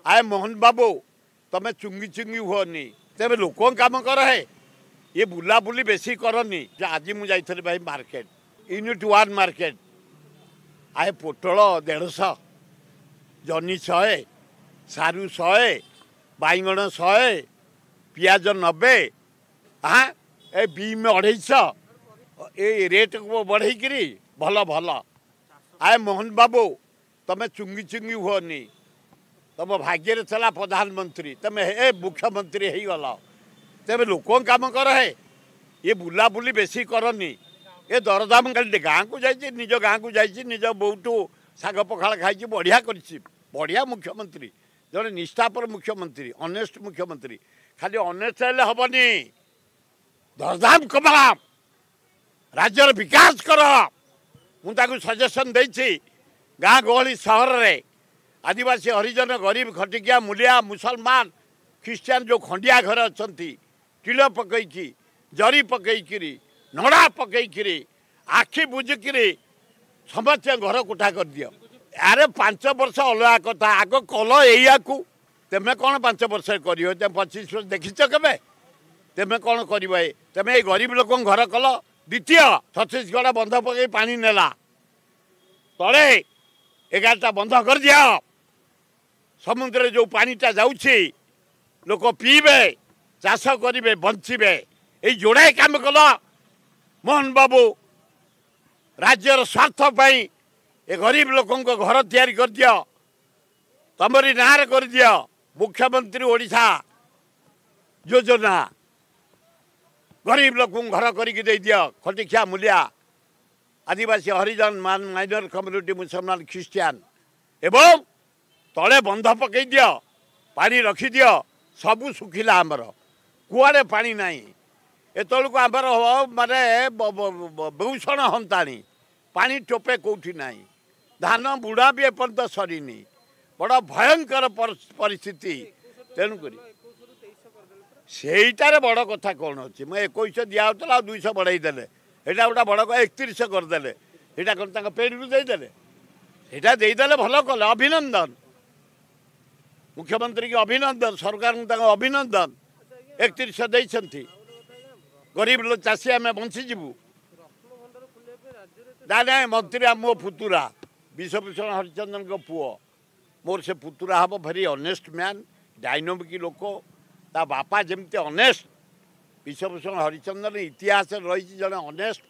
आए मोहन बाबू तमें चुंगी चुंगी हुअनी तेरे लोकों काम कर है ये बुला बुली बेसी करनी आज मुझे भाई मार्केट यूनिट 1 मार्केट आए पोटल 150 जनी 100 सारू 100 बैगण 100 पियाज 90 हाँ ए बीम 250 ए रेट को बढ़ेकरी भल भल आए मोहन बाबू तमें चुंगी चुंगी हुअनी तुम भाग्य चला प्रधानमंत्री तुम ए मुख्यमंत्री हो गल तेरे लोकों काम कर है ये बुला बुली बेसी करनी ये दरदाम गाँ को जाइए निज गाँ को जाइए निज बोटू शाग पखाड़ खाई बढ़िया बढ़िया मुख्यमंत्री जड़े निष्ठापर मुख्यमंत्री ऑनेस्ट मुख्यमंत्री खाली ऑनेस्ट हेल्ले हेनी दरदाम कमा राज्यर विकास कर मुझे सजेसन देती गाँ गहली सहर रे आदिवासी हरिजन गरीब खटिकिया मूलिया मुसलमान ख्रीस्टान जो खंडिया घर अच्छा टील पकईकी जरी पकईकरी नड़ा पकईकरी आखि बुझिकी समस्त घर कोठा कर दियो अरे 5 वर्ष अलग कथा आग कल या तेमे कौन 5 वर्ष कर 25 वर्ष देखीच के तेमे कौन कर तेमे गरीब लोक घर कल द्वितीय छत्तीसगढ़ बंध पकई पानी नेला तले 11टा बंध कर दिया समुद्र जो पानीटा जाऊँगी लोक पीबे चाष करेंगे बंचे ये जोड़ाए काम कल मोहन बाबू राज्यर स्वार्थ पाई ए गरीब लोकों को घर तैयारी कर दियो तमरी नार कर दियो मुख्यमंत्री ओडिशा योजना गरीब लोकों घर करके दे दियो खटिखिया मूलिया आदिवासी हरिजन माइनर कम्युनिटी मुसलमान ख्रीस्टान एवं तले बंध पकई दियो पानी रखी दियो सबू सुखिला आमर कुआड़े पानी नहीं एतल को आमर माने बेउषण हंताणी पानी टोपे कौटी नहीं धान बुढ़ा भी एपर्यंत सरीनी बड़ भयंकर परिस्थिति तेणुक सेटारे बड़ कथा कौन अच्छी मैं 21 दिहला 200 बढ़ाईदे यहाँ गोटा बड़ 31 करदे यहाँ कौन पेड़ देदेले यहाँ देदेले भल कले अभिनंदन मुख्यमंत्री की अभिनंदन सरकार को अभिनंदन 31 देती गरीब लोग चाषी आम बंचीजु ना ना मंत्री मो पुतुरा विश्वभूषण हरिचंदन को पुओ मोर से पुतुरा हम भेरी ऑनेस्ट मैन डायनामिक लोक ता बापा जमती ऑनेस्ट विश्वभूषण हरिचंदन इतिहास रही जड़े ऑनेस्ट